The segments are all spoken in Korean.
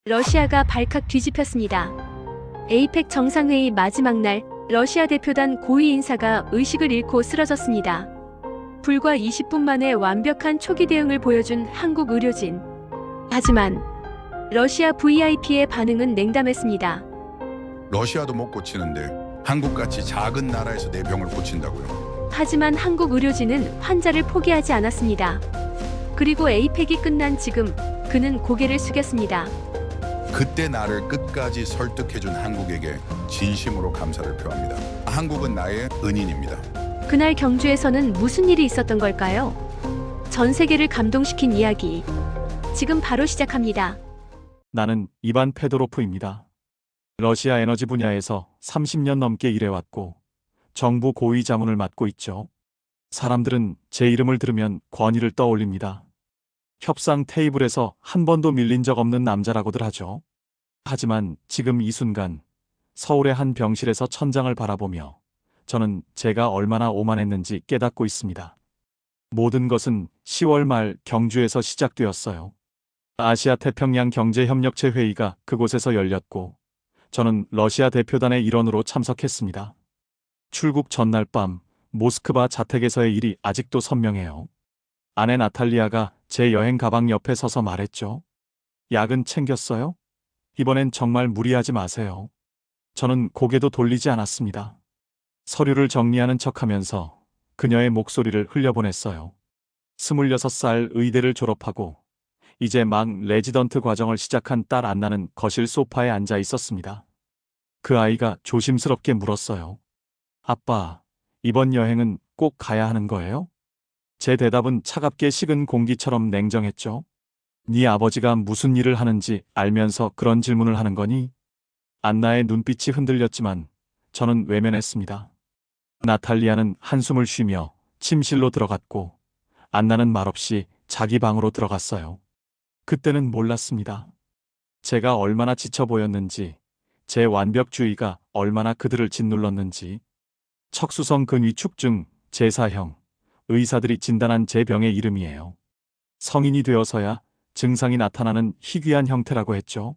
러시아가 발칵 뒤집혔습니다. 에이펙 정상회의 마지막 날, 러시아 대표단 고위 인사가 의식을 잃고 쓰러졌습니다. 불과 20분 만에 완벽한 초기 대응을 보여준 한국 의료진. 하지만 러시아 VIP의 반응은 냉담했습니다. 러시아도 못 고치는데 한국같이 작은 나라에서 내 병을 고친다고요? 하지만 한국 의료진은 환자를 포기하지 않았습니다. 그리고 에이펙이 끝난 지금 그는 고개를 숙였습니다. 그때 나를 끝까지 설득해준 한국에게 진심으로 감사를 표합니다. 한국은 나의 은인입니다. 그날 경주에서는 무슨 일이 있었던 걸까요? 전 세계를 감동시킨 이야기. 지금 바로 시작합니다. 나는 이반 페도로프입니다. 러시아 에너지 분야에서 30년 넘게 일해왔고 정부 고위 자문을 맡고 있죠. 사람들은 제 이름을 들으면 권위를 떠올립니다. 협상 테이블에서 한 번도 밀린 적 없는 남자라고들 하죠. 하지만 지금 이 순간 서울의 한 병실에서 천장을 바라보며 저는 제가 얼마나 오만했는지 깨닫고 있습니다. 모든 것은 10월 말 경주에서 시작되었어요. 아시아 태평양 경제협력체 회의가 그곳에서 열렸고 저는 러시아 대표단의 일원으로 참석했습니다. 출국 전날 밤 모스크바 자택에서의 일이 아직도 선명해요. 아내 나탈리아가 제 여행 가방 옆에 서서 말했죠. 약은 챙겼어요? 이번엔 정말 무리하지 마세요. 저는 고개도 돌리지 않았습니다. 서류를 정리하는 척하면서 그녀의 목소리를 흘려보냈어요. 26살 의대를 졸업하고 이제 막 레지던트 과정을 시작한 딸 안나는 거실 소파에 앉아 있었습니다. 그 아이가 조심스럽게 물었어요. 아빠, 이번 여행은 꼭 가야 하는 거예요? 제 대답은 차갑게 식은 공기처럼 냉정했죠. 네 아버지가 무슨 일을 하는지 알면서 그런 질문을 하는 거니? 안나의 눈빛이 흔들렸지만 저는 외면했습니다. 나탈리아는 한숨을 쉬며 침실로 들어갔고 안나는 말없이 자기 방으로 들어갔어요. 그때는 몰랐습니다. 제가 얼마나 지쳐 보였는지, 제 완벽주의가 얼마나 그들을 짓눌렀는지. 척수성 근위축증 제4형, 의사들이 진단한 제 병의 이름이에요. 성인이 되어서야 증상이 나타나는 희귀한 형태라고 했죠.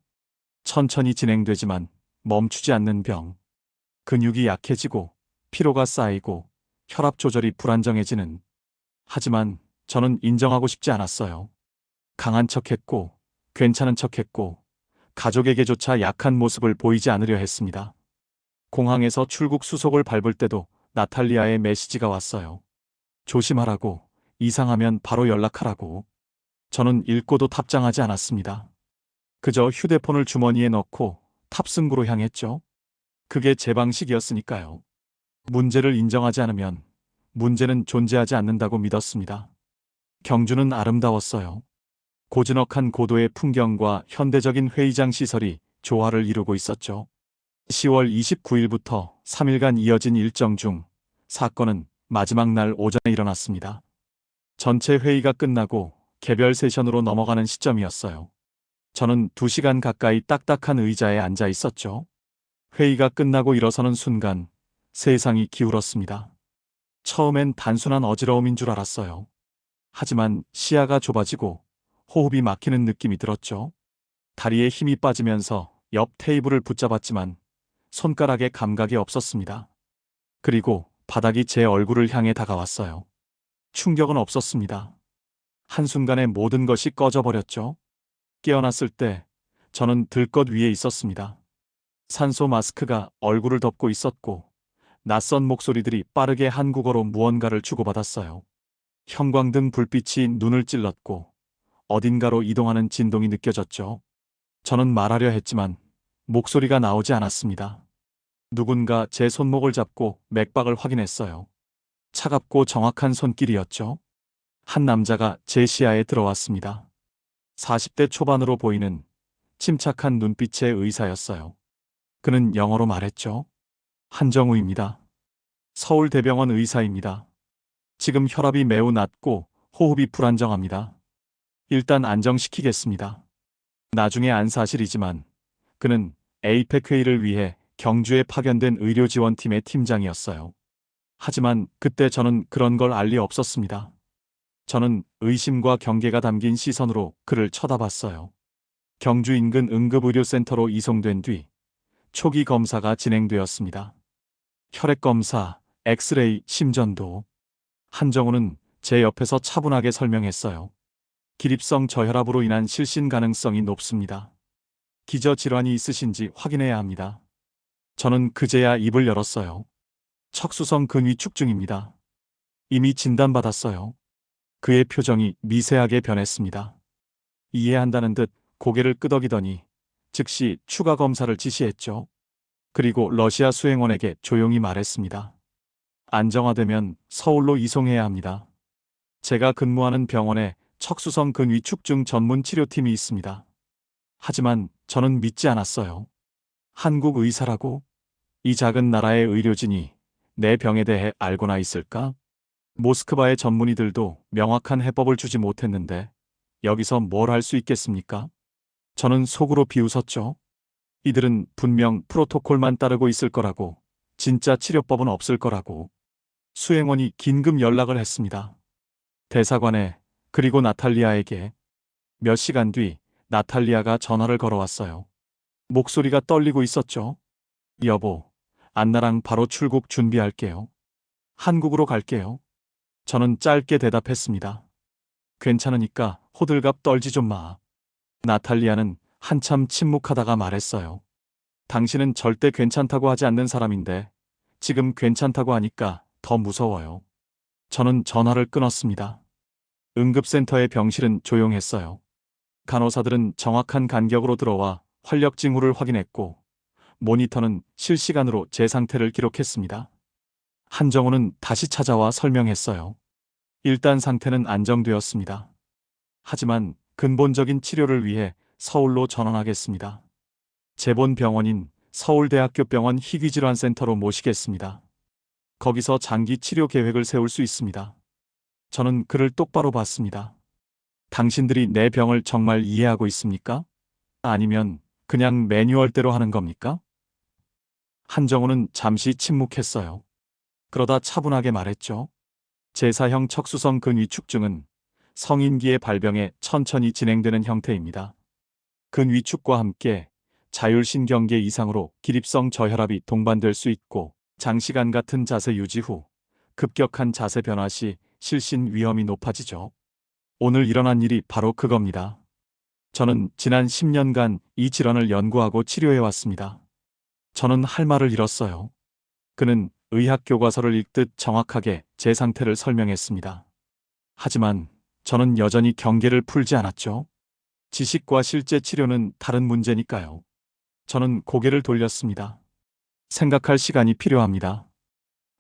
천천히 진행되지만 멈추지 않는 병. 근육이 약해지고 피로가 쌓이고 혈압 조절이 불안정해지는. 하지만 저는 인정하고 싶지 않았어요. 강한 척했고 괜찮은 척했고 가족에게조차 약한 모습을 보이지 않으려 했습니다. 공항에서 출국 수속을 밟을 때도 나탈리아의 메시지가 왔어요. 조심하라고, 이상하면 바로 연락하라고. 저는 읽고도 답장하지 않았습니다. 그저 휴대폰을 주머니에 넣고 탑승구로 향했죠. 그게 제 방식이었으니까요. 문제를 인정하지 않으면 문제는 존재하지 않는다고 믿었습니다. 경주는 아름다웠어요. 고즈넉한 고도의 풍경과 현대적인 회의장 시설이 조화를 이루고 있었죠. 10월 29일부터 3일간 이어진 일정 중 사건은 마지막 날 오전에 일어났습니다. 전체 회의가 끝나고 개별 세션으로 넘어가는 시점이었어요. 저는 2시간 가까이 딱딱한 의자에 앉아 있었죠. 회의가 끝나고 일어서는 순간 세상이 기울었습니다. 처음엔 단순한 어지러움인 줄 알았어요. 하지만 시야가 좁아지고 호흡이 막히는 느낌이 들었죠. 다리에 힘이 빠지면서 옆 테이블을 붙잡았지만 손가락에 감각이 없었습니다. 그리고 바닥이 제 얼굴을 향해 다가왔어요. 충격은 없었습니다. 한순간에 모든 것이 꺼져버렸죠. 깨어났을 때 저는 들것 위에 있었습니다. 산소 마스크가 얼굴을 덮고 있었고 낯선 목소리들이 빠르게 한국어로 무언가를 주고받았어요. 형광등 불빛이 눈을 찔렀고 어딘가로 이동하는 진동이 느껴졌죠. 저는 말하려 했지만 목소리가 나오지 않았습니다. 누군가 제 손목을 잡고 맥박을 확인했어요. 차갑고 정확한 손길이었죠. 한 남자가 제 시야에 들어왔습니다. 40대 초반으로 보이는 침착한 눈빛의 의사였어요. 그는 영어로 말했죠. 한정우입니다. 서울대병원 의사입니다. 지금 혈압이 매우 낮고 호흡이 불안정합니다. 일단 안정시키겠습니다. 나중에 안 사실이지만 그는 에이펙 회의를 위해 경주에 파견된 의료지원팀의 팀장이었어요. 하지만 그때 저는 그런 걸 알 리 없었습니다. 저는 의심과 경계가 담긴 시선으로 그를 쳐다봤어요. 경주 인근 응급의료센터로 이송된 뒤 초기 검사가 진행되었습니다. 혈액 검사, 엑스레이, 심전도. 한정우는 제 옆에서 차분하게 설명했어요. 기립성 저혈압으로 인한 실신 가능성이 높습니다. 기저질환이 있으신지 확인해야 합니다. 저는 그제야 입을 열었어요. 척수성 근위축증입니다. 이미 진단받았어요. 그의 표정이 미세하게 변했습니다. 이해한다는 듯 고개를 끄덕이더니 즉시 추가 검사를 지시했죠. 그리고 러시아 수행원에게 조용히 말했습니다. 안정화되면 서울로 이송해야 합니다. 제가 근무하는 병원에 척수성 근위축증 전문 치료팀이 있습니다. 하지만 저는 믿지 않았어요. 한국 의사라고? 이 작은 나라의 의료진이 내 병에 대해 알고나 있을까? 모스크바의 전문의들도 명확한 해법을 주지 못했는데 여기서 뭘 할 수 있겠습니까? 저는 속으로 비웃었죠. 이들은 분명 프로토콜만 따르고 있을 거라고, 진짜 치료법은 없을 거라고. 수행원이 긴급 연락을 했습니다. 대사관에, 그리고 나탈리아에게. 몇 시간 뒤 나탈리아가 전화를 걸어왔어요. 목소리가 떨리고 있었죠. 여보, 안나랑 바로 출국 준비할게요. 한국으로 갈게요. 저는 짧게 대답했습니다. 괜찮으니까 호들갑 떨지 좀 마. 나탈리아는 한참 침묵하다가 말했어요. 당신은 절대 괜찮다고 하지 않는 사람인데 지금 괜찮다고 하니까 더 무서워요. 저는 전화를 끊었습니다. 응급센터의 병실은 조용했어요. 간호사들은 정확한 간격으로 들어와 활력 징후를 확인했고 모니터는 실시간으로 제 상태를 기록했습니다. 한정우는 다시 찾아와 설명했어요. 일단 상태는 안정되었습니다. 하지만 근본적인 치료를 위해 서울로 전원하겠습니다. 재본 병원인 서울대학교 병원 희귀질환센터로 모시겠습니다. 거기서 장기 치료 계획을 세울 수 있습니다. 저는 그를 똑바로 봤습니다. 당신들이 내 병을 정말 이해하고 있습니까? 아니면 그냥 매뉴얼대로 하는 겁니까? 한정우는 잠시 침묵했어요. 그러다 차분하게 말했죠. 제4형 척수성 근위축증은 성인기의 발병에 천천히 진행되는 형태입니다. 근위축과 함께 자율신경계 이상으로 기립성 저혈압이 동반될 수 있고 장시간 같은 자세 유지 후 급격한 자세 변화 시 실신 위험이 높아지죠. 오늘 일어난 일이 바로 그겁니다. 저는 지난 10년간 이 질환을 연구하고 치료해왔습니다. 저는 할 말을 잃었어요. 그는 의학 교과서를 읽듯 정확하게 제 상태를 설명했습니다. 하지만 저는 여전히 경계를 풀지 않았죠. 지식과 실제 치료는 다른 문제니까요. 저는 고개를 돌렸습니다. 생각할 시간이 필요합니다.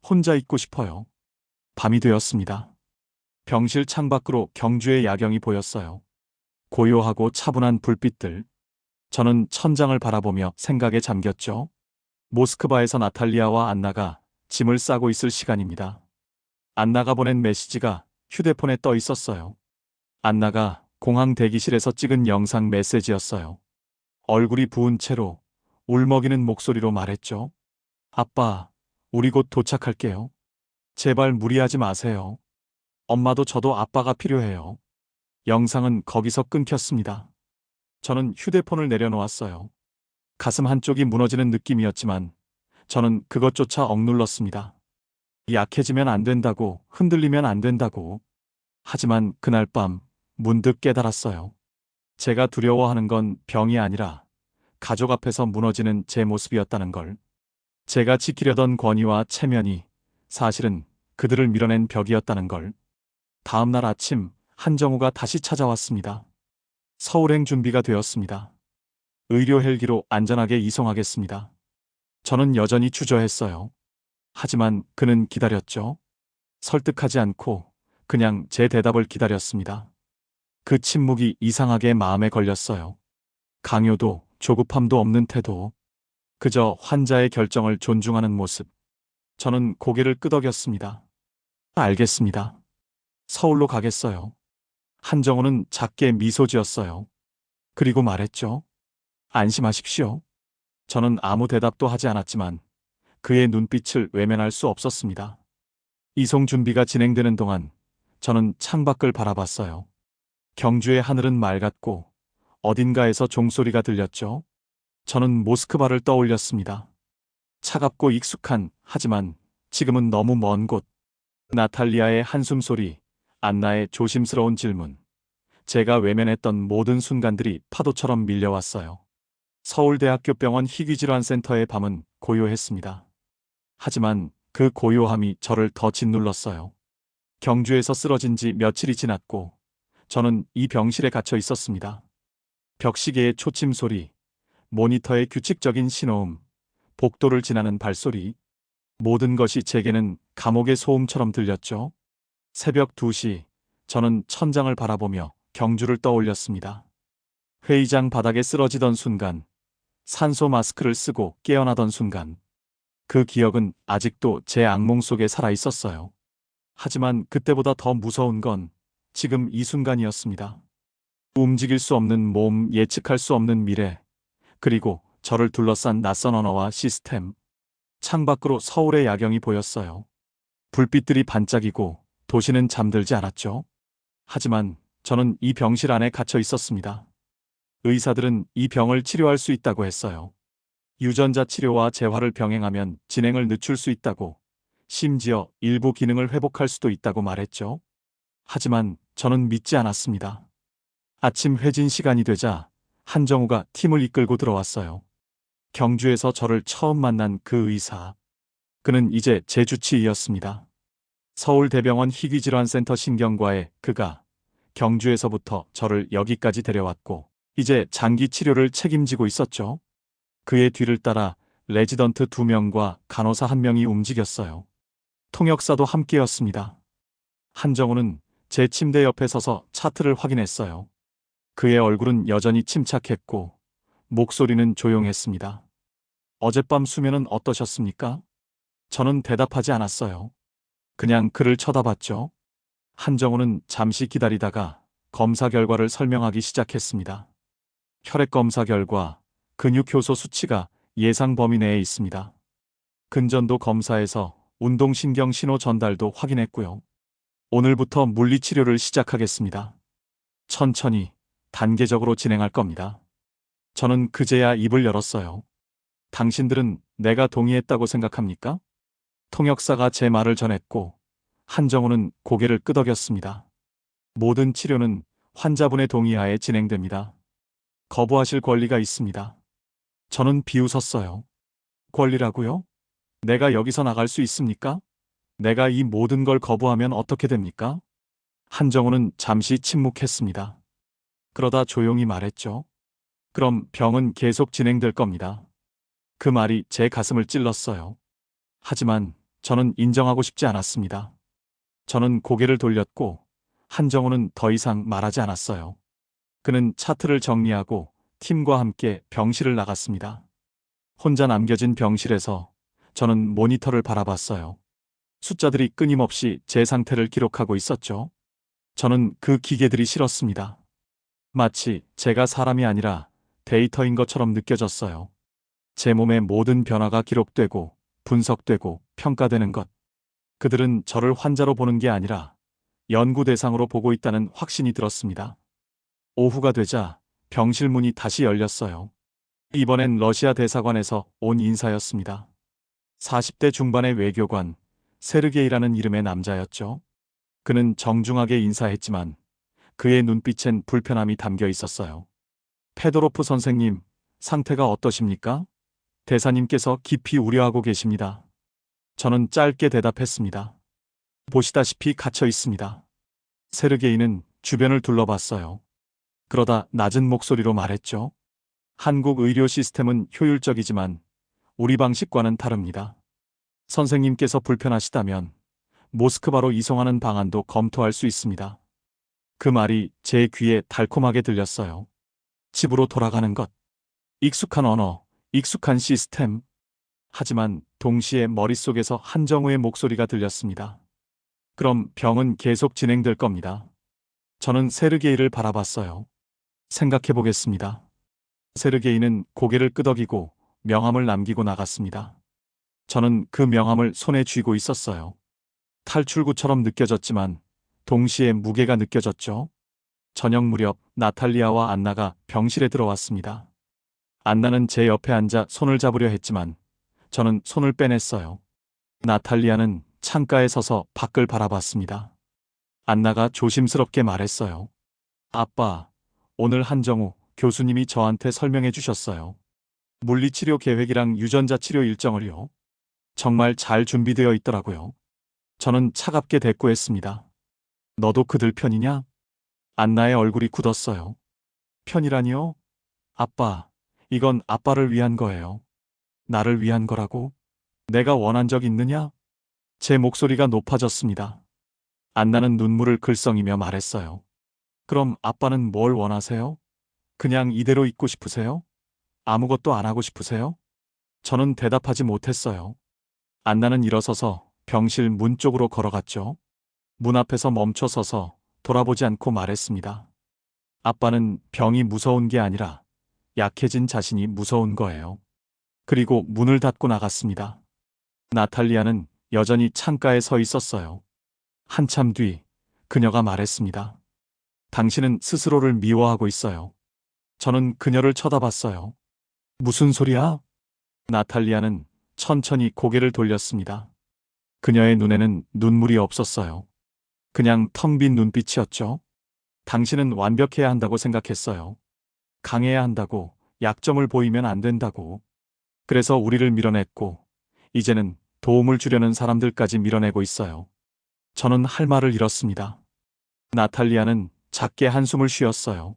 혼자 있고 싶어요. 밤이 되었습니다. 병실 창밖으로 경주의 야경이 보였어요. 고요하고 차분한 불빛들. 저는 천장을 바라보며 생각에 잠겼죠. 모스크바에서 나탈리아와 안나가 짐을 싸고 있을 시간입니다. 안나가 보낸 메시지가 휴대폰에 떠 있었어요. 안나가 공항 대기실에서 찍은 영상 메시지였어요. 얼굴이 부은 채로 울먹이는 목소리로 말했죠. 아빠, 우리 곧 도착할게요. 제발 무리하지 마세요. 엄마도 저도 아빠가 필요해요. 영상은 거기서 끊겼습니다. 저는 휴대폰을 내려놓았어요. 가슴 한쪽이 무너지는 느낌이었지만 저는 그것조차 억눌렀습니다. 약해지면 안 된다고, 흔들리면 안 된다고. 하지만 그날 밤 문득 깨달았어요. 제가 두려워하는 건 병이 아니라 가족 앞에서 무너지는 제 모습이었다는 걸. 제가 지키려던 권위와 체면이 사실은 그들을 밀어낸 벽이었다는 걸. 다음 날 아침 한정우가 다시 찾아왔습니다. 서울행 준비가 되었습니다. 의료 헬기로 안전하게 이송하겠습니다. 저는 여전히 주저했어요. 하지만 그는 기다렸죠. 설득하지 않고 그냥 제 대답을 기다렸습니다. 그 침묵이 이상하게 마음에 걸렸어요. 강요도 조급함도 없는 태도. 그저 환자의 결정을 존중하는 모습. 저는 고개를 끄덕였습니다. 알겠습니다. 서울로 가겠어요. 한정우는 작게 미소 지었어요. 그리고 말했죠. 안심하십시오. 저는 아무 대답도 하지 않았지만 그의 눈빛을 외면할 수 없었습니다. 이송 준비가 진행되는 동안 저는 창밖을 바라봤어요. 경주의 하늘은 맑았고 어딘가에서 종소리가 들렸죠. 저는 모스크바를 떠올렸습니다. 차갑고 익숙한, 하지만 지금은 너무 먼 곳. 나탈리아의 한숨 소리, 안나의 조심스러운 질문. 제가 외면했던 모든 순간들이 파도처럼 밀려왔어요. 서울대학교 병원 희귀질환센터의 밤은 고요했습니다. 하지만 그 고요함이 저를 더 짓눌렀어요. 경주에서 쓰러진 지 며칠이 지났고 저는 이 병실에 갇혀 있었습니다. 벽시계의 초침 소리, 모니터의 규칙적인 신호음, 복도를 지나는 발소리, 모든 것이 제게는 감옥의 소음처럼 들렸죠. 새벽 2시, 저는 천장을 바라보며 경주를 떠올렸습니다. 회의장 바닥에 쓰러지던 순간, 산소 마스크를 쓰고 깨어나던 순간, 그 기억은 아직도 제 악몽 속에 살아 있었어요. 하지만 그때보다 더 무서운 건 지금 이 순간이었습니다. 움직일 수 없는 몸, 예측할 수 없는 미래, 그리고 저를 둘러싼 낯선 언어와 시스템. 창밖으로 서울의 야경이 보였어요. 불빛들이 반짝이고 도시는 잠들지 않았죠. 하지만 저는 이 병실 안에 갇혀 있었습니다. 의사들은 이 병을 치료할 수 있다고 했어요. 유전자 치료와 재활을 병행하면 진행을 늦출 수 있다고, 심지어 일부 기능을 회복할 수도 있다고 말했죠. 하지만 저는 믿지 않았습니다. 아침 회진 시간이 되자 한정우가 팀을 이끌고 들어왔어요. 경주에서 저를 처음 만난 그 의사. 그는 이제 제 주치의였습니다. 서울대병원 희귀질환센터 신경과의 그가 경주에서부터 저를 여기까지 데려왔고 이제 장기 치료를 책임지고 있었죠. 그의 뒤를 따라 레지던트 2명과 간호사 1명이 움직였어요. 통역사도 함께였습니다. 한정우는 제 침대 옆에 서서 차트를 확인했어요. 그의 얼굴은 여전히 침착했고 목소리는 조용했습니다. 어젯밤 수면은 어떠셨습니까? 저는 대답하지 않았어요. 그냥 그를 쳐다봤죠. 한정우는 잠시 기다리다가 검사 결과를 설명하기 시작했습니다. 혈액 검사 결과 근육효소 수치가 예상 범위 내에 있습니다. 근전도 검사에서 운동신경 신호 전달도 확인했고요. 오늘부터 물리치료를 시작하겠습니다. 천천히, 단계적으로 진행할 겁니다. 저는 그제야 입을 열었어요. 당신들은 내가 동의했다고 생각합니까? 통역사가 제 말을 전했고 한정우는 고개를 끄덕였습니다. 모든 치료는 환자분의 동의하에 진행됩니다. 거부하실 권리가 있습니다. 저는 비웃었어요. 권리라고요? 내가 여기서 나갈 수 있습니까? 내가 이 모든 걸 거부하면 어떻게 됩니까? 한정우는 잠시 침묵했습니다. 그러다 조용히 말했죠. 그럼 병은 계속 진행될 겁니다. 그 말이 제 가슴을 찔렀어요. 하지만 저는 인정하고 싶지 않았습니다. 저는 고개를 돌렸고 한정우는 더 이상 말하지 않았어요. 그는 차트를 정리하고 팀과 함께 병실을 나갔습니다. 혼자 남겨진 병실에서 저는 모니터를 바라봤어요. 숫자들이 끊임없이 제 상태를 기록하고 있었죠. 저는 그 기계들이 싫었습니다. 마치 제가 사람이 아니라 데이터인 것처럼 느껴졌어요. 제 몸의 모든 변화가 기록되고 분석되고 평가되는 것. 그들은 저를 환자로 보는 게 아니라 연구 대상으로 보고 있다는 확신이 들었습니다. 오후가 되자 병실 문이 다시 열렸어요. 이번엔 러시아 대사관에서 온 인사였습니다. 40대 중반의 외교관, 세르게이라는 이름의 남자였죠. 그는 정중하게 인사했지만 그의 눈빛엔 불편함이 담겨 있었어요. 페도로프 선생님, 상태가 어떠십니까? 대사님께서 깊이 우려하고 계십니다. 저는 짧게 대답했습니다. 보시다시피 갇혀 있습니다. 세르게이는 주변을 둘러봤어요. 그러다 낮은 목소리로 말했죠. 한국 의료 시스템은 효율적이지만 우리 방식과는 다릅니다. 선생님께서 불편하시다면 모스크바로 이송하는 방안도 검토할 수 있습니다. 그 말이 제 귀에 달콤하게 들렸어요. 집으로 돌아가는 것. 익숙한 언어, 익숙한 시스템. 하지만 동시에 머릿속에서 한정우의 목소리가 들렸습니다. 그럼 병은 계속 진행될 겁니다. 저는 세르게이를 바라봤어요. 생각해 보겠습니다. 세르게이는 고개를 끄덕이고 명함을 남기고 나갔습니다. 저는 그 명함을 손에 쥐고 있었어요. 탈출구처럼 느껴졌지만 동시에 무게가 느껴졌죠. 저녁 무렵 나탈리아와 안나가 병실에 들어왔습니다. 안나는 제 옆에 앉아 손을 잡으려 했지만 저는 손을 빼냈어요. 나탈리아는 창가에 서서 밖을 바라봤습니다. 안나가 조심스럽게 말했어요. 아빠, 오늘 한정우 교수님이 저한테 설명해 주셨어요. 물리치료 계획이랑 유전자 치료 일정을요. 정말 잘 준비되어 있더라고요. 저는 차갑게 대꾸했습니다. 너도 그들 편이냐? 안나의 얼굴이 굳었어요. 편이라니요? 아빠, 이건 아빠를 위한 거예요. 나를 위한 거라고? 내가 원한 적 있느냐? 제 목소리가 높아졌습니다. 안나는 눈물을 글썽이며 말했어요. 그럼 아빠는 뭘 원하세요? 그냥 이대로 있고 싶으세요? 아무것도 안 하고 싶으세요? 저는 대답하지 못했어요. 안나는 일어서서 병실 문 쪽으로 걸어갔죠. 문 앞에서 멈춰 서서 돌아보지 않고 말했습니다. 아빠는 병이 무서운 게 아니라 약해진 자신이 무서운 거예요. 그리고 문을 닫고 나갔습니다. 나탈리아는 여전히 창가에 서 있었어요. 한참 뒤 그녀가 말했습니다. 당신은 스스로를 미워하고 있어요. 저는 그녀를 쳐다봤어요. 무슨 소리야? 나탈리아는 천천히 고개를 돌렸습니다. 그녀의 눈에는 눈물이 없었어요. 그냥 텅 빈 눈빛이었죠. 당신은 완벽해야 한다고 생각했어요. 강해야 한다고, 약점을 보이면 안 된다고. 그래서 우리를 밀어냈고, 이제는 도움을 주려는 사람들까지 밀어내고 있어요. 저는 할 말을 잃었습니다. 나탈리아는 작게 한숨을 쉬었어요.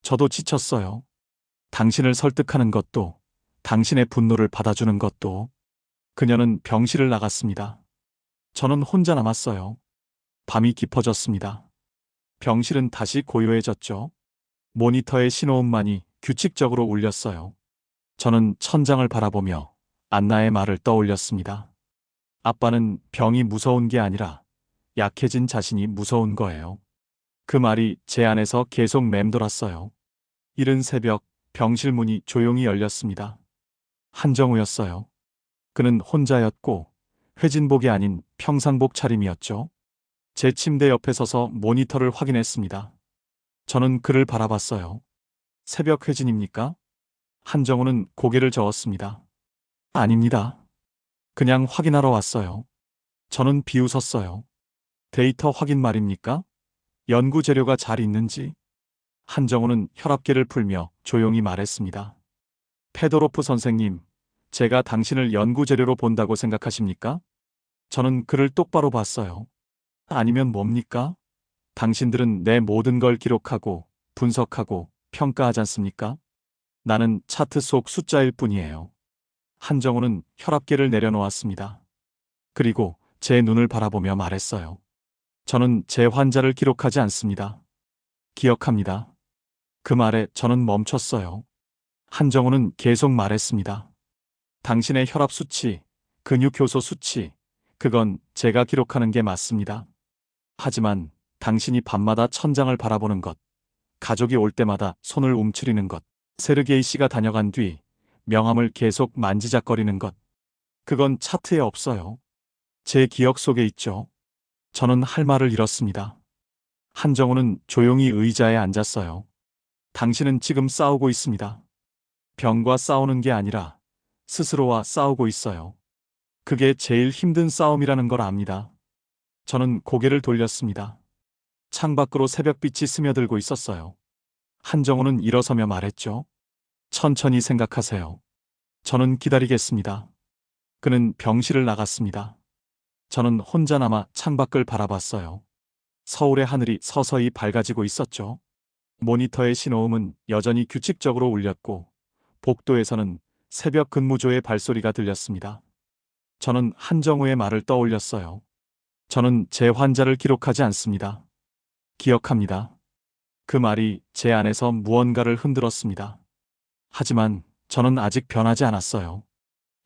저도 지쳤어요. 당신을 설득하는 것도, 당신의 분노를 받아주는 것도. 그녀는 병실을 나갔습니다. 저는 혼자 남았어요. 밤이 깊어졌습니다. 병실은 다시 고요해졌죠. 모니터의 신호음만이 규칙적으로 울렸어요. 저는 천장을 바라보며 안나의 말을 떠올렸습니다. 아빠는 병이 무서운 게 아니라 약해진 자신이 무서운 거예요. 그 말이 제 안에서 계속 맴돌았어요. 이른 새벽 병실 문이 조용히 열렸습니다. 한정우였어요. 그는 혼자였고 회진복이 아닌 평상복 차림이었죠. 제 침대 옆에 서서 모니터를 확인했습니다. 저는 그를 바라봤어요. 새벽 회진입니까? 한정우는 고개를 저었습니다. 아닙니다. 그냥 확인하러 왔어요. 저는 비웃었어요. 데이터 확인 말입니까? 연구 재료가 잘 있는지? 한정우는 혈압계를 풀며 조용히 말했습니다. 페도로프 선생님, 제가 당신을 연구 재료로 본다고 생각하십니까? 저는 그를 똑바로 봤어요. 아니면 뭡니까? 당신들은 내 모든 걸 기록하고 분석하고 평가하지 않습니까? 나는 차트 속 숫자일 뿐이에요. 한정우는 혈압계를 내려놓았습니다. 그리고 제 눈을 바라보며 말했어요. 저는 제 환자를 기록하지 않습니다. 기억합니다. 그 말에 저는 멈췄어요. 한정우는 계속 말했습니다. 당신의 혈압 수치, 근육 효소 수치, 그건 제가 기록하는 게 맞습니다. 하지만 당신이 밤마다 천장을 바라보는 것, 가족이 올 때마다 손을 움츠리는 것, 세르게이 씨가 다녀간 뒤 명함을 계속 만지작거리는 것, 그건 차트에 없어요. 제 기억 속에 있죠. 저는 할 말을 잃었습니다. 한정우는 조용히 의자에 앉았어요. 당신은 지금 싸우고 있습니다. 병과 싸우는 게 아니라 스스로와 싸우고 있어요. 그게 제일 힘든 싸움이라는 걸 압니다. 저는 고개를 돌렸습니다. 창밖으로 새벽빛이 스며들고 있었어요. 한정우는 일어서며 말했죠. 천천히 생각하세요. 저는 기다리겠습니다. 그는 병실을 나갔습니다. 저는 혼자 남아 창밖을 바라봤어요. 서울의 하늘이 서서히 밝아지고 있었죠. 모니터의 신호음은 여전히 규칙적으로 울렸고 복도에서는 새벽 근무조의 발소리가 들렸습니다. 저는 한정우의 말을 떠올렸어요. 저는 제 환자를 기록하지 않습니다. 기억합니다. 그 말이 제 안에서 무언가를 흔들었습니다. 하지만 저는 아직 변하지 않았어요.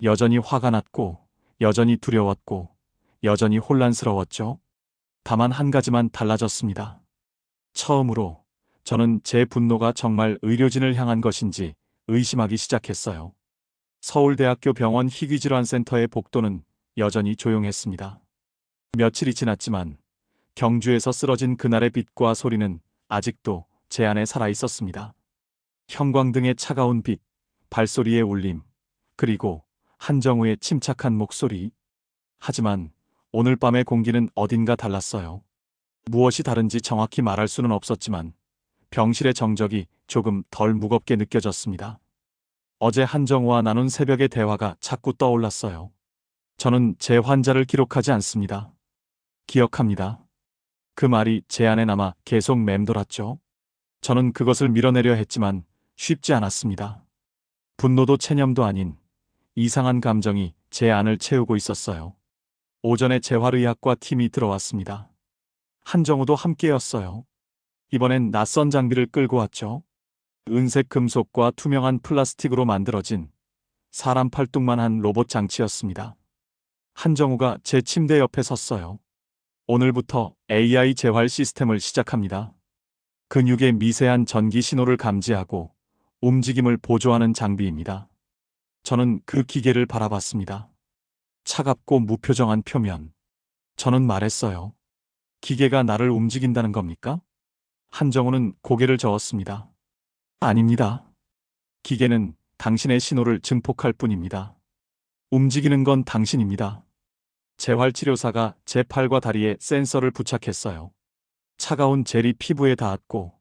여전히 화가 났고, 여전히 두려웠고, 여전히 혼란스러웠죠. 다만 한 가지만 달라졌습니다. 처음으로 저는 제 분노가 정말 의료진을 향한 것인지 의심하기 시작했어요. 서울대학교 병원 희귀질환센터의 복도는 여전히 조용했습니다. 며칠이 지났지만 경주에서 쓰러진 그날의 빛과 소리는 아직도 제 안에 살아 있었습니다. 형광등의 차가운 빛, 발소리의 울림, 그리고 한정우의 침착한 목소리. 하지만 오늘 밤의 공기는 어딘가 달랐어요. 무엇이 다른지 정확히 말할 수는 없었지만 병실의 정적이 조금 덜 무겁게 느껴졌습니다. 어제 한정우와 나눈 새벽의 대화가 자꾸 떠올랐어요. 저는 제 환자를 기록하지 않습니다. 기억합니다. 그 말이 제 안에 남아 계속 맴돌았죠. 저는 그것을 밀어내려 했지만 쉽지 않았습니다. 분노도 체념도 아닌 이상한 감정이 제 안을 채우고 있었어요. 오전에 재활의학과 팀이 들어왔습니다. 한정우도 함께였어요. 이번엔 낯선 장비를 끌고 왔죠. 은색 금속과 투명한 플라스틱으로 만들어진 사람 팔뚝만한 로봇 장치였습니다. 한정우가 제 침대 옆에 섰어요. 오늘부터 AI 재활 시스템을 시작합니다. 근육의 미세한 전기 신호를 감지하고 움직임을 보조하는 장비입니다. 저는 그 기계를 바라봤습니다. 차갑고 무표정한 표면. 저는 말했어요. 기계가 나를 움직인다는 겁니까? 한정우는 고개를 저었습니다. 아닙니다. 기계는 당신의 신호를 증폭할 뿐입니다. 움직이는 건 당신입니다. 재활치료사가 제 팔과 다리에 센서를 부착했어요. 차가운 젤이 피부에 닿았고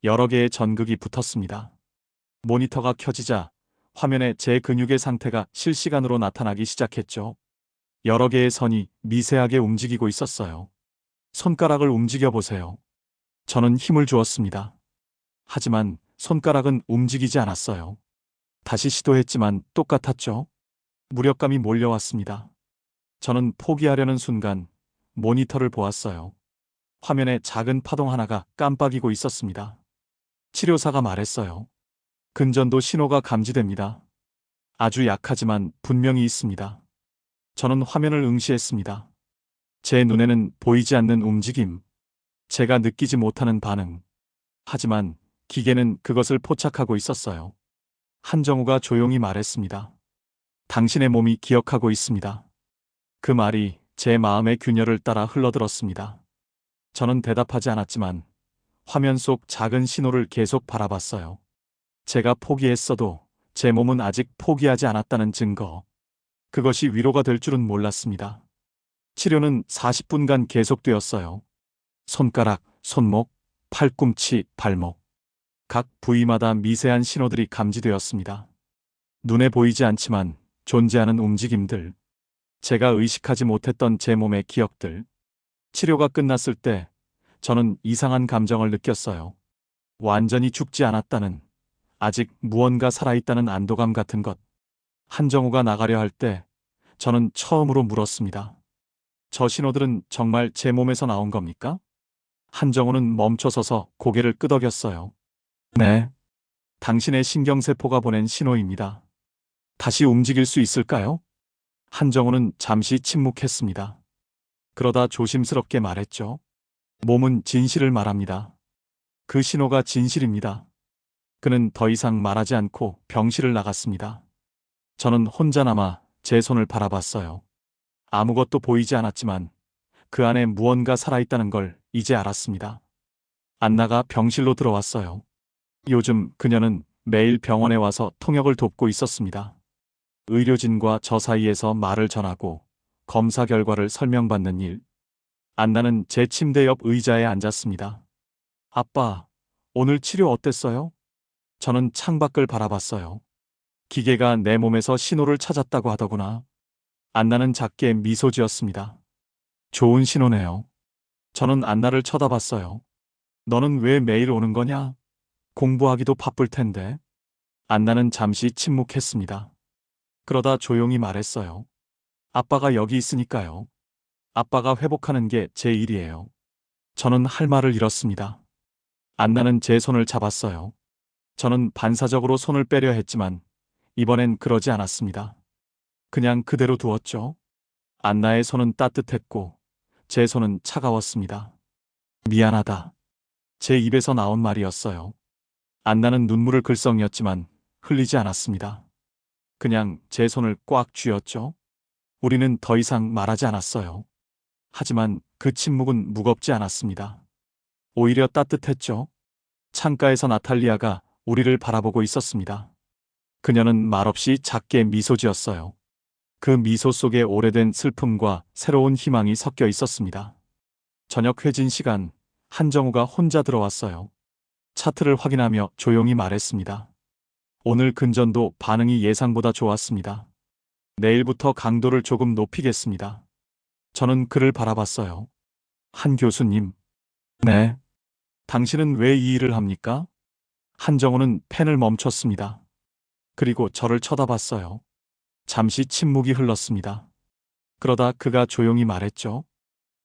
여러 개의 전극이 붙었습니다. 모니터가 켜지자 화면에 제 근육의 상태가 실시간으로 나타나기 시작했죠. 여러 개의 선이 미세하게 움직이고 있었어요. 손가락을 움직여 보세요. 저는 힘을 주었습니다. 하지만 손가락은 움직이지 않았어요. 다시 시도했지만 똑같았죠. 무력감이 몰려왔습니다. 저는 포기하려는 순간 모니터를 보았어요. 화면에 작은 파동 하나가 깜빡이고 있었습니다. 치료사가 말했어요. 근전도 신호가 감지됩니다. 아주 약하지만 분명히 있습니다. 저는 화면을 응시했습니다. 제 눈에는 보이지 않는 움직임, 제가 느끼지 못하는 반응. 하지만 기계는 그것을 포착하고 있었어요. 한정우가 조용히 말했습니다. 당신의 몸이 기억하고 있습니다. 그 말이 제 마음의 균열을 따라 흘러들었습니다. 저는 대답하지 않았지만 화면 속 작은 신호를 계속 바라봤어요. 제가 포기했어도 제 몸은 아직 포기하지 않았다는 증거. 그것이 위로가 될 줄은 몰랐습니다. 치료는 40분간 계속되었어요. 손가락, 손목, 팔꿈치, 발목. 각 부위마다 미세한 신호들이 감지되었습니다. 눈에 보이지 않지만 존재하는 움직임들. 제가 의식하지 못했던 제 몸의 기억들. 치료가 끝났을 때 저는 이상한 감정을 느꼈어요. 완전히 죽지 않았다는, 아직 무언가 살아있다는 안도감 같은 것. 한정우가 나가려 할 때 저는 처음으로 물었습니다. 저 신호들은 정말 제 몸에서 나온 겁니까? 한정우는 멈춰서서 고개를 끄덕였어요. 네. 당신의 신경세포가 보낸 신호입니다. 다시 움직일 수 있을까요? 한정우는 잠시 침묵했습니다. 그러다 조심스럽게 말했죠. 몸은 진실을 말합니다. 그 신호가 진실입니다. 그는 더 이상 말하지 않고 병실을 나갔습니다. 저는 혼자 남아 제 손을 바라봤어요. 아무것도 보이지 않았지만 그 안에 무언가 살아있다는 걸 이제 알았습니다. 안나가 병실로 들어왔어요. 요즘 그녀는 매일 병원에 와서 통역을 돕고 있었습니다. 의료진과 저 사이에서 말을 전하고 검사 결과를 설명받는 일. 안나는 제 침대 옆 의자에 앉았습니다. 아빠, 오늘 치료 어땠어요? 저는 창밖을 바라봤어요. 기계가 내 몸에서 신호를 찾았다고 하더구나. 안나는 작게 미소 지었습니다. 좋은 신호네요. 저는 안나를 쳐다봤어요. 너는 왜 매일 오는 거냐? 공부하기도 바쁠 텐데. 안나는 잠시 침묵했습니다. 그러다 조용히 말했어요. 아빠가 여기 있으니까요. 아빠가 회복하는 게 제 일이에요. 저는 할 말을 잃었습니다. 안나는 제 손을 잡았어요. 저는 반사적으로 손을 빼려 했지만 이번엔 그러지 않았습니다. 그냥 그대로 두었죠. 안나의 손은 따뜻했고 제 손은 차가웠습니다. 미안하다. 제 입에서 나온 말이었어요. 안나는 눈물을 글썽였지만 흘리지 않았습니다. 그냥 제 손을 꽉 쥐었죠. 우리는 더 이상 말하지 않았어요. 하지만 그 침묵은 무겁지 않았습니다. 오히려 따뜻했죠. 창가에서 나탈리아가 우리를 바라보고 있었습니다. 그녀는 말없이 작게 미소 지었어요. 그 미소 속에 오래된 슬픔과 새로운 희망이 섞여 있었습니다. 저녁 회진 시간, 한정우가 혼자 들어왔어요. 차트를 확인하며 조용히 말했습니다. 오늘 근전도 반응이 예상보다 좋았습니다. 내일부터 강도를 조금 높이겠습니다. 저는 그를 바라봤어요. 한 교수님. 네. 당신은 왜 이 일을 합니까? 한정우는 펜을 멈췄습니다. 그리고 저를 쳐다봤어요. 잠시 침묵이 흘렀습니다. 그러다 그가 조용히 말했죠.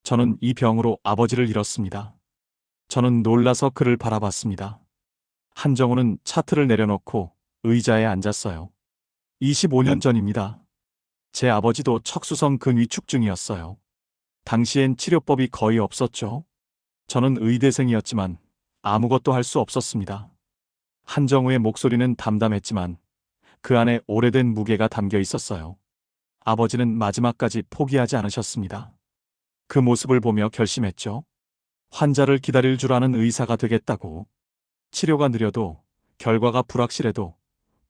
저는 이 병으로 아버지를 잃었습니다. 저는 놀라서 그를 바라봤습니다. 한정우는 차트를 내려놓고 의자에 앉았어요. 25년 전입니다. 제 아버지도 척수성 근위축증이었어요. 당시엔 치료법이 거의 없었죠. 저는 의대생이었지만 아무것도 할 수 없었습니다. 한정우의 목소리는 담담했지만 그 안에 오래된 무게가 담겨 있었어요. 아버지는 마지막까지 포기하지 않으셨습니다. 그 모습을 보며 결심했죠. 환자를 기다릴 줄 아는 의사가 되겠다고. 치료가 느려도 결과가 불확실해도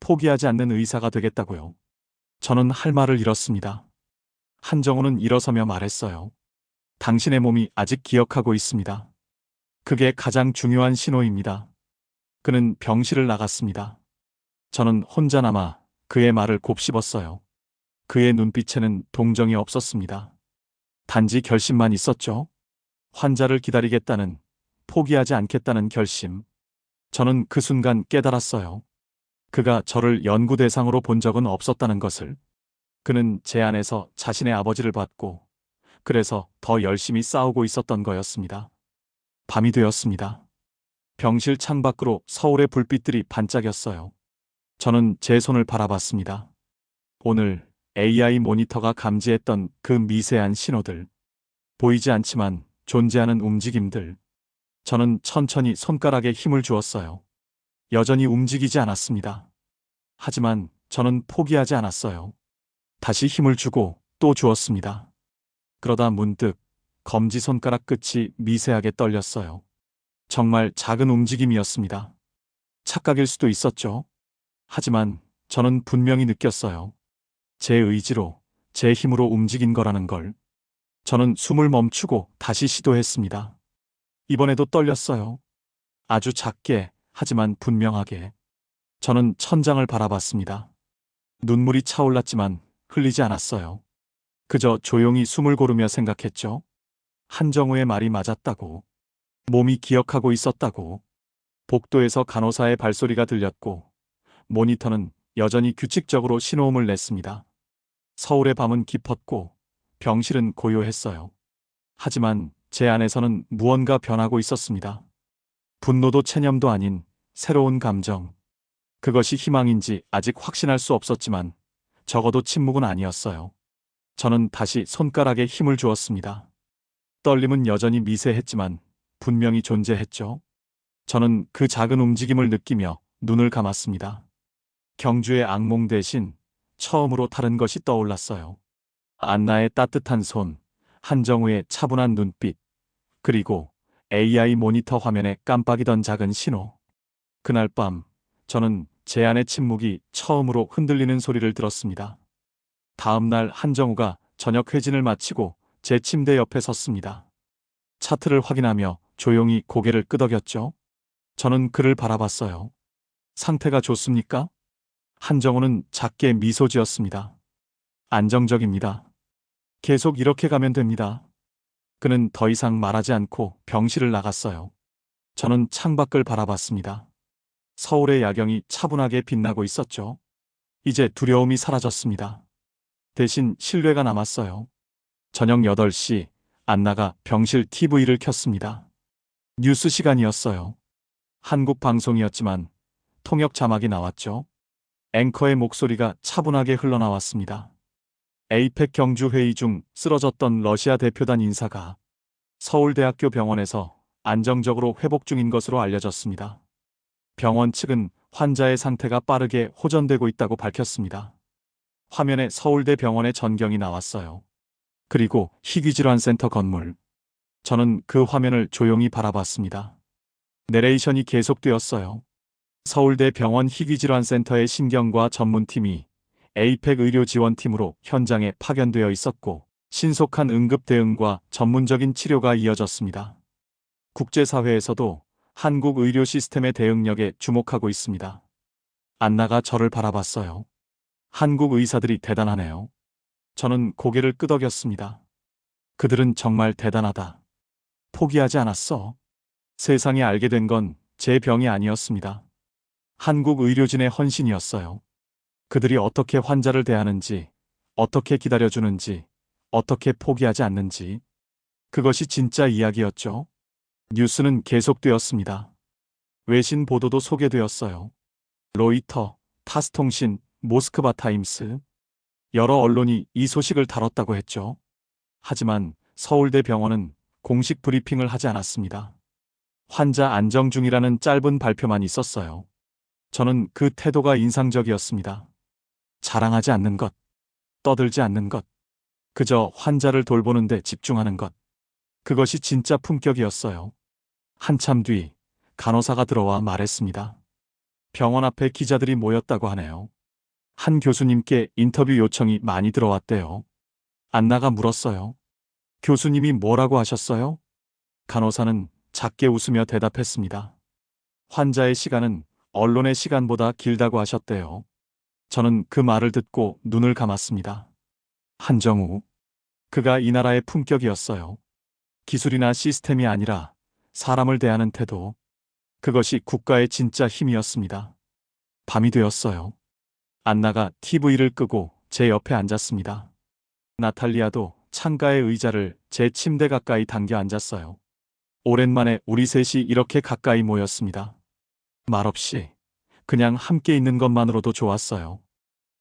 포기하지 않는 의사가 되겠다고요. 저는 할 말을 잃었습니다. 한정우는 일어서며 말했어요. 당신의 몸이 아직 기억하고 있습니다. 그게 가장 중요한 신호입니다. 그는 병실을 나갔습니다. 저는 혼자 남아 그의 말을 곱씹었어요. 그의 눈빛에는 동정이 없었습니다. 단지 결심만 있었죠. 환자를 기다리겠다는, 포기하지 않겠다는 결심. 저는 그 순간 깨달았어요. 그가 저를 연구 대상으로 본 적은 없었다는 것을. 그는 제 안에서 자신의 아버지를 봤고, 그래서 더 열심히 싸우고 있었던 거였습니다. 밤이 되었습니다. 병실 창밖으로 서울의 불빛들이 반짝였어요. 저는 제 손을 바라봤습니다. 오늘 AI 모니터가 감지했던 그 미세한 신호들. 보이지 않지만 존재하는 움직임들. 저는 천천히 손가락에 힘을 주었어요. 여전히 움직이지 않았습니다. 하지만 저는 포기하지 않았어요. 다시 힘을 주고 또 주었습니다. 그러다 문득 검지손가락 끝이 미세하게 떨렸어요. 정말 작은 움직임이었습니다. 착각일 수도 있었죠. 하지만 저는 분명히 느꼈어요. 제 의지로, 제 힘으로 움직인 거라는 걸. 저는 숨을 멈추고 다시 시도했습니다. 이번에도 떨렸어요. 아주 작게, 하지만 분명하게. 저는 천장을 바라봤습니다. 눈물이 차올랐지만 흘리지 않았어요. 그저 조용히 숨을 고르며 생각했죠. 한정우의 말이 맞았다고. 몸이 기억하고 있었다고. 복도에서 간호사의 발소리가 들렸고 모니터는 여전히 규칙적으로 신호음을 냈습니다. 서울의 밤은 깊었고 병실은 고요했어요. 하지만 제 안에서는 무언가 변하고 있었습니다. 분노도 체념도 아닌 새로운 감정. 그것이 희망인지 아직 확신할 수 없었지만 적어도 침묵은 아니었어요. 저는 다시 손가락에 힘을 주었습니다. 떨림은 여전히 미세했지만 분명히 존재했죠. 저는 그 작은 움직임을 느끼며 눈을 감았습니다. 경주의 악몽 대신 처음으로 다른 것이 떠올랐어요. 안나의 따뜻한 손, 한정우의 차분한 눈빛, 그리고 AI 모니터 화면에 깜빡이던 작은 신호. 그날 밤 저는 제 안의 침묵이 처음으로 흔들리는 소리를 들었습니다. 다음 날 한정우가 저녁 회진을 마치고 제 침대 옆에 섰습니다. 차트를 확인하며 조용히 고개를 끄덕였죠. 저는 그를 바라봤어요. 상태가 좋습니까? 한정우는 작게 미소 지었습니다. 안정적입니다. 계속 이렇게 가면 됩니다. 그는 더 이상 말하지 않고 병실을 나갔어요. 저는 창밖을 바라봤습니다. 서울의 야경이 차분하게 빛나고 있었죠. 이제 두려움이 사라졌습니다. 대신 신뢰가 남았어요. 저녁 8시 안나가 병실 TV를 켰습니다. 뉴스 시간이었어요. 한국 방송이었지만 통역 자막이 나왔죠. 앵커의 목소리가 차분하게 흘러나왔습니다. 에이펙 경주 회의 중 쓰러졌던 러시아 대표단 인사가 서울대학교 병원에서 안정적으로 회복 중인 것으로 알려졌습니다. 병원 측은 환자의 상태가 빠르게 호전되고 있다고 밝혔습니다. 화면에 서울대 병원의 전경이 나왔어요. 그리고 희귀질환센터 건물. 저는 그 화면을 조용히 바라봤습니다. 내레이션이 계속되었어요. 서울대 병원 희귀질환센터의 신경과 전문팀이 에이펙 의료지원팀으로 현장에 파견되어 있었고 신속한 응급 대응과 전문적인 치료가 이어졌습니다. 국제사회에서도 한국 의료 시스템의 대응력에 주목하고 있습니다. 안나가 저를 바라봤어요. 한국 의사들이 대단하네요. 저는 고개를 끄덕였습니다. 그들은 정말 대단하다. 포기하지 않았어. 세상에 알게 된 건 제 병이 아니었습니다. 한국 의료진의 헌신이었어요. 그들이 어떻게 환자를 대하는지, 어떻게 기다려주는지, 어떻게 포기하지 않는지. 그것이 진짜 이야기였죠. 뉴스는 계속되었습니다. 외신 보도도 소개되었어요. 로이터, 타스통신, 모스크바 타임스. 여러 언론이 이 소식을 다뤘다고 했죠. 하지만 서울대 병원은 공식 브리핑을 하지 않았습니다. 환자 안정 중이라는 짧은 발표만 있었어요. 저는 그 태도가 인상적이었습니다. 자랑하지 않는 것, 떠들지 않는 것, 그저 환자를 돌보는 데 집중하는 것. 그것이 진짜 품격이었어요. 한참 뒤 간호사가 들어와 말했습니다. 병원 앞에 기자들이 모였다고 하네요. 한 교수님께 인터뷰 요청이 많이 들어왔대요. 안나가 물었어요. 교수님이 뭐라고 하셨어요? 간호사는 작게 웃으며 대답했습니다. 환자의 시간은 언론의 시간보다 길다고 하셨대요. 저는 그 말을 듣고 눈을 감았습니다. 한정우. 그가 이 나라의 품격이었어요. 기술이나 시스템이 아니라 사람을 대하는 태도. 그것이 국가의 진짜 힘이었습니다. 밤이 되었어요. 안나가 TV를 끄고 제 옆에 앉았습니다. 나탈리아도 창가의 의자를 제 침대 가까이 당겨 앉았어요. 오랜만에 우리 셋이 이렇게 가까이 모였습니다. 말없이 그냥 함께 있는 것만으로도 좋았어요.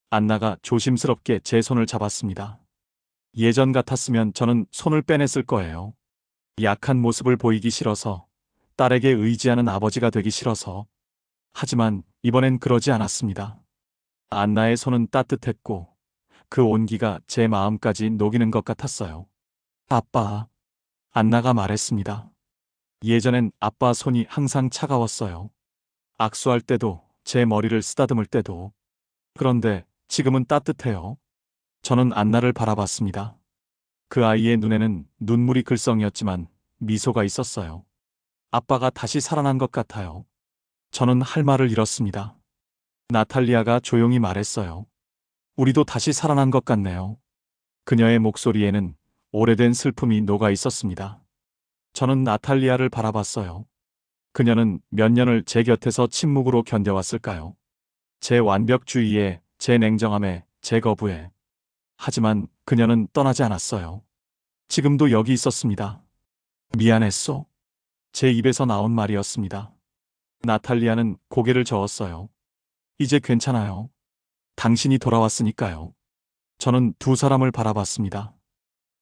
안나가 조심스럽게 제 손을 잡았습니다. 예전 같았으면 저는 손을 빼냈을 거예요. 약한 모습을 보이기 싫어서, 딸에게 의지하는 아버지가 되기 싫어서. 하지만 이번엔 그러지 않았습니다. 안나의 손은 따뜻했고 그 온기가 제 마음까지 녹이는 것 같았어요. 아빠. 안나가 말했습니다. 예전엔 아빠 손이 항상 차가웠어요. 악수할 때도, 제 머리를 쓰다듬을 때도. 그런데 지금은 따뜻해요. 저는 안나를 바라봤습니다. 그 아이의 눈에는 눈물이 글썽이었지만 미소가 있었어요. 아빠가 다시 살아난 것 같아요. 저는 할 말을 잃었습니다. 나탈리아가 조용히 말했어요. 우리도 다시 살아난 것 같네요. 그녀의 목소리에는 오래된 슬픔이 녹아 있었습니다. 저는 나탈리아를 바라봤어요. 그녀는 몇 년을 제 곁에서 침묵으로 견뎌왔을까요? 제 완벽주의에, 제 냉정함에, 제 거부에. 하지만 그녀는 떠나지 않았어요. 지금도 여기 있었습니다. 미안했소. 제 입에서 나온 말이었습니다. 나탈리아는 고개를 저었어요. 이제 괜찮아요. 당신이 돌아왔으니까요. 저는 두 사람을 바라봤습니다.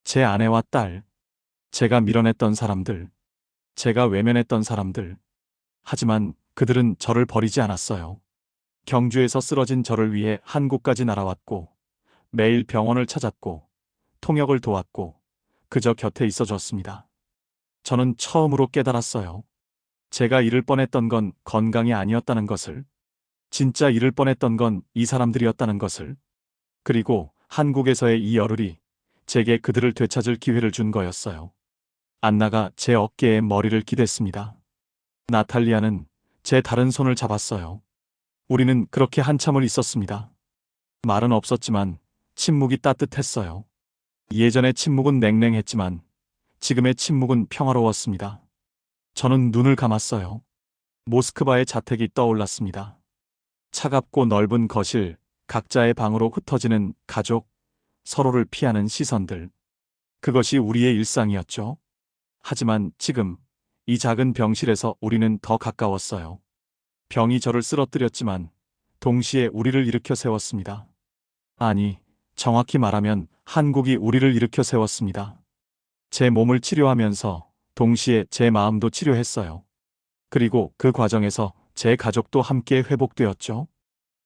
제 아내와 딸. 제가 밀어냈던 사람들. 제가 외면했던 사람들. 하지만 그들은 저를 버리지 않았어요. 경주에서 쓰러진 저를 위해 한국까지 날아왔고 매일 병원을 찾았고 통역을 도왔고 그저 곁에 있어줬습니다. 저는 처음으로 깨달았어요. 제가 잃을 뻔했던 건 건강이 아니었다는 것을. 진짜 잃을 뻔했던 건 이 사람들이었다는 것을. 그리고 한국에서의 이 열흘이 제게 그들을 되찾을 기회를 준 거였어요. 안나가 제 어깨에 머리를 기댔습니다. 나탈리아는 제 다른 손을 잡았어요. 우리는 그렇게 한참을 있었습니다. 말은 없었지만 침묵이 따뜻했어요. 예전의 침묵은 냉랭했지만 지금의 침묵은 평화로웠습니다. 저는 눈을 감았어요. 모스크바의 자택이 떠올랐습니다. 차갑고 넓은 거실, 각자의 방으로 흩어지는 가족, 서로를 피하는 시선들. 그것이 우리의 일상이었죠. 하지만 지금 이 작은 병실에서 우리는 더 가까웠어요. 병이 저를 쓰러뜨렸지만 동시에 우리를 일으켜 세웠습니다. 아니, 정확히 말하면 한국이 우리를 일으켜 세웠습니다. 제 몸을 치료하면서 동시에 제 마음도 치료했어요. 그리고 그 과정에서 제 가족도 함께 회복되었죠.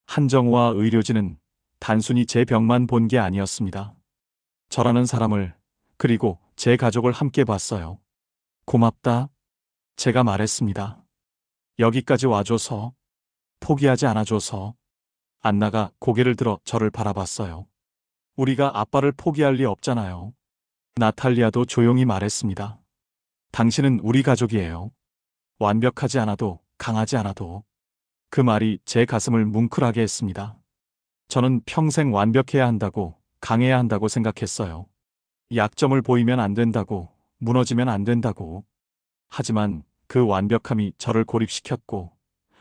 한정우와 의료진은 단순히 제 병만 본 게 아니었습니다. 저라는 사람을, 그리고 제 가족을 함께 봤어요. 고맙다. 제가 말했습니다. 여기까지 와줘서, 포기하지 않아줘서. 안나가 고개를 들어 저를 바라봤어요. 우리가 아빠를 포기할 리 없잖아요. 나탈리아도 조용히 말했습니다. 당신은 우리 가족이에요. 완벽하지 않아도, 강하지 않아도. 그 말이 제 가슴을 뭉클하게 했습니다. 저는 평생 완벽해야 한다고, 강해야 한다고 생각했어요. 약점을 보이면 안 된다고, 무너지면 안 된다고. 하지만 그 완벽함이 저를 고립시켰고,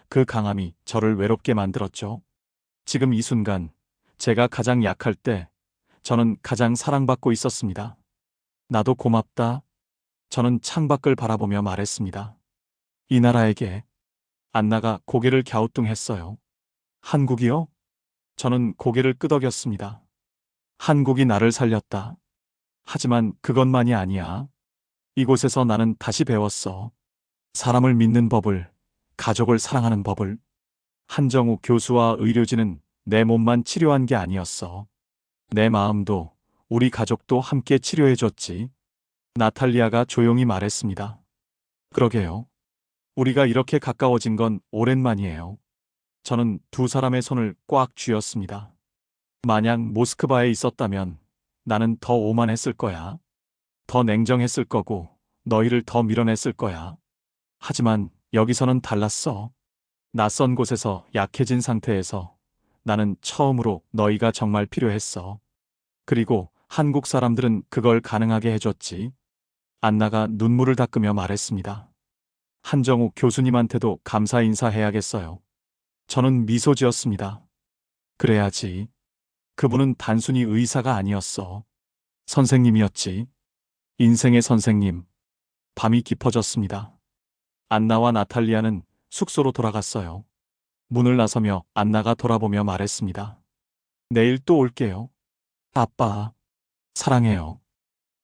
그 강함이 저를 외롭게 만들었죠. 지금 이 순간, 제가 가장 약할 때, 저는 가장 사랑받고 있었습니다. 나도 고맙다. 저는 창밖을 바라보며 말했습니다. 이 나라에게. 안나가 고개를 갸우뚱했어요. 한국이요? 저는 고개를 끄덕였습니다. 한국이 나를 살렸다. 하지만 그것만이 아니야. 이곳에서 나는 다시 배웠어. 사람을 믿는 법을, 가족을 사랑하는 법을. 한정우 교수와 의료진은 내 몸만 치료한 게 아니었어. 내 마음도, 우리 가족도 함께 치료해줬지. 나탈리아가 조용히 말했습니다. 그러게요. 우리가 이렇게 가까워진 건 오랜만이에요. 저는 두 사람의 손을 꽉 쥐었습니다. 만약 모스크바에 있었다면 나는 더 오만했을 거야. 더 냉정했을 거고 너희를 더 밀어냈을 거야. 하지만 여기서는 달랐어. 낯선 곳에서 약해진 상태에서 나는 처음으로 너희가 정말 필요했어. 그리고 한국 사람들은 그걸 가능하게 해줬지. 안나가 눈물을 닦으며 말했습니다. 한정우 교수님한테도 감사 인사해야겠어요. 저는 미소 지었습니다. 그래야지. 그분은 단순히 의사가 아니었어. 선생님이었지. 인생의 선생님. 밤이 깊어졌습니다. 안나와 나탈리아는 숙소로 돌아갔어요. 문을 나서며 안나가 돌아보며 말했습니다. 내일 또 올게요. 아빠. 사랑해요.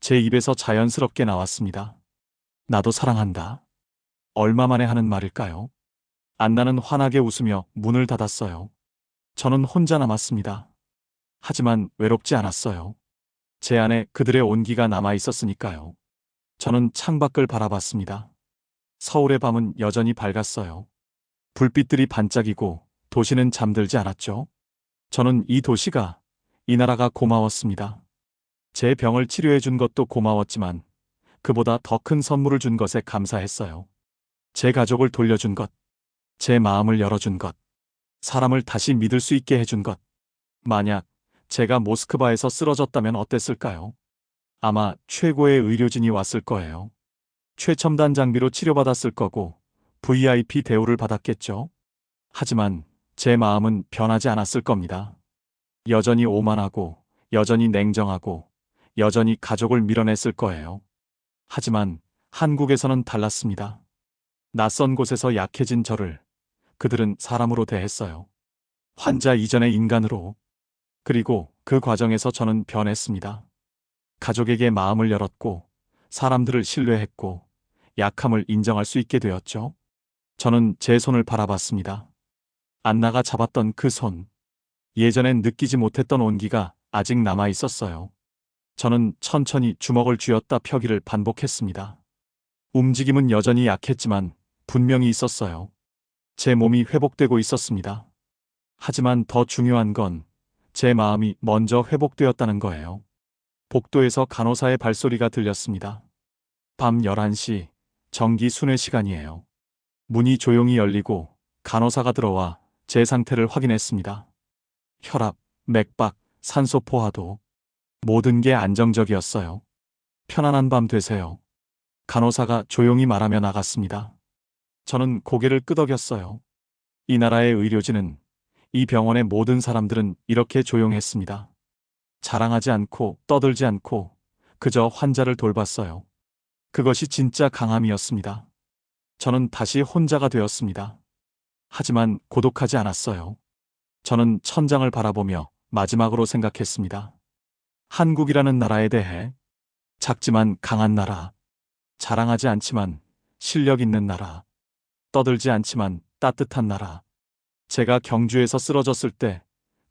제 입에서 자연스럽게 나왔습니다. 나도 사랑한다. 얼마 만에 하는 말일까요? 안나는 환하게 웃으며 문을 닫았어요. 저는 혼자 남았습니다. 하지만 외롭지 않았어요. 제 안에 그들의 온기가 남아 있었으니까요. 저는 창밖을 바라봤습니다. 서울의 밤은 여전히 밝았어요. 불빛들이 반짝이고 도시는 잠들지 않았죠. 저는 이 도시가, 이 나라가 고마웠습니다. 제 병을 치료해 준 것도 고마웠지만 그보다 더 큰 선물을 준 것에 감사했어요. 제 가족을 돌려준 것, 제 마음을 열어준 것, 사람을 다시 믿을 수 있게 해준 것. 만약 제가 모스크바에서 쓰러졌다면 어땠을까요? 아마 최고의 의료진이 왔을 거예요. 최첨단 장비로 치료받았을 거고 VIP 대우를 받았겠죠. 하지만 제 마음은 변하지 않았을 겁니다. 여전히 오만하고, 여전히 냉정하고, 여전히 가족을 밀어냈을 거예요. 하지만 한국에서는 달랐습니다. 낯선 곳에서 약해진 저를 그들은 사람으로 대했어요. 환자 이전의 인간으로. 그리고 그 과정에서 저는 변했습니다. 가족에게 마음을 열었고, 사람들을 신뢰했고, 약함을 인정할 수 있게 되었죠. 저는 제 손을 바라봤습니다. 안나가 잡았던 그 손. 예전엔 느끼지 못했던 온기가 아직 남아 있었어요. 저는 천천히 주먹을 쥐었다 펴기를 반복했습니다. 움직임은 여전히 약했지만 분명히 있었어요. 제 몸이 회복되고 있었습니다. 하지만 더 중요한 건 제 마음이 먼저 회복되었다는 거예요. 복도에서 간호사의 발소리가 들렸습니다. 밤 11시, 정기 순회 시간이에요. 문이 조용히 열리고 간호사가 들어와 제 상태를 확인했습니다. 혈압, 맥박, 산소 포화도. 모든 게 안정적이었어요. 편안한 밤 되세요. 간호사가 조용히 말하며 나갔습니다. 저는 고개를 끄덕였어요. 이 나라의 의료진은, 이 병원의 모든 사람들은 이렇게 조용했습니다. 자랑하지 않고 떠들지 않고 그저 환자를 돌봤어요. 그것이 진짜 강함이었습니다. 저는 다시 혼자가 되었습니다. 하지만 고독하지 않았어요. 저는 천장을 바라보며 마지막으로 생각했습니다. 한국이라는 나라에 대해. 작지만 강한 나라. 자랑하지 않지만 실력 있는 나라. 떠들지 않지만 따뜻한 나라. 제가 경주에서 쓰러졌을 때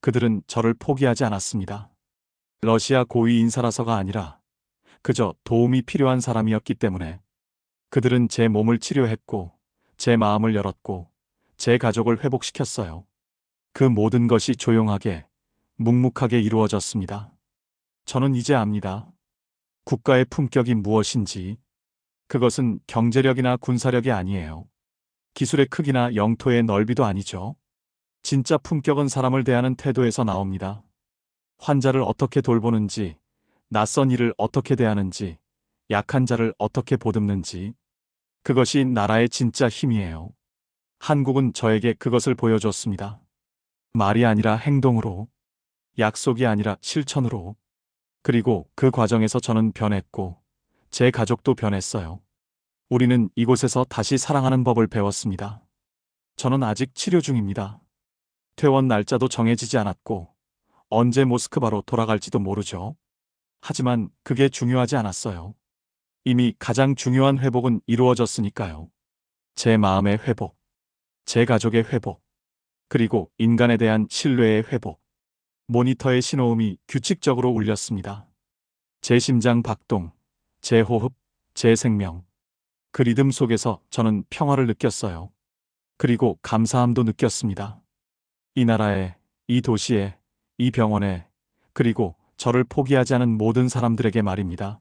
그들은 저를 포기하지 않았습니다. 러시아 고위 인사라서가 아니라 그저 도움이 필요한 사람이었기 때문에. 그들은 제 몸을 치료했고 제 마음을 열었고 제 가족을 회복시켰어요. 그 모든 것이 조용하게, 묵묵하게 이루어졌습니다. 저는 이제 압니다. 국가의 품격이 무엇인지. 그것은 경제력이나 군사력이 아니에요. 기술의 크기나 영토의 넓이도 아니죠. 진짜 품격은 사람을 대하는 태도에서 나옵니다. 환자를 어떻게 돌보는지, 낯선 일을 어떻게 대하는지, 약한 자를 어떻게 보듬는지. 그것이 나라의 진짜 힘이에요. 한국은 저에게 그것을 보여줬습니다. 말이 아니라 행동으로, 약속이 아니라 실천으로. 그리고 그 과정에서 저는 변했고, 제 가족도 변했어요. 우리는 이곳에서 다시 사랑하는 법을 배웠습니다. 저는 아직 치료 중입니다. 퇴원 날짜도 정해지지 않았고, 언제 모스크바로 돌아갈지도 모르죠. 하지만 그게 중요하지 않았어요. 이미 가장 중요한 회복은 이루어졌으니까요. 제 마음의 회복, 제 가족의 회복, 그리고 인간에 대한 신뢰의 회복. 모니터의 신호음이 규칙적으로 울렸습니다. 제 심장 박동, 제 호흡, 제 생명. 그 리듬 속에서 저는 평화를 느꼈어요. 그리고 감사함도 느꼈습니다. 이 나라에, 이 도시에, 이 병원에, 그리고 저를 포기하지 않은 모든 사람들에게 말입니다.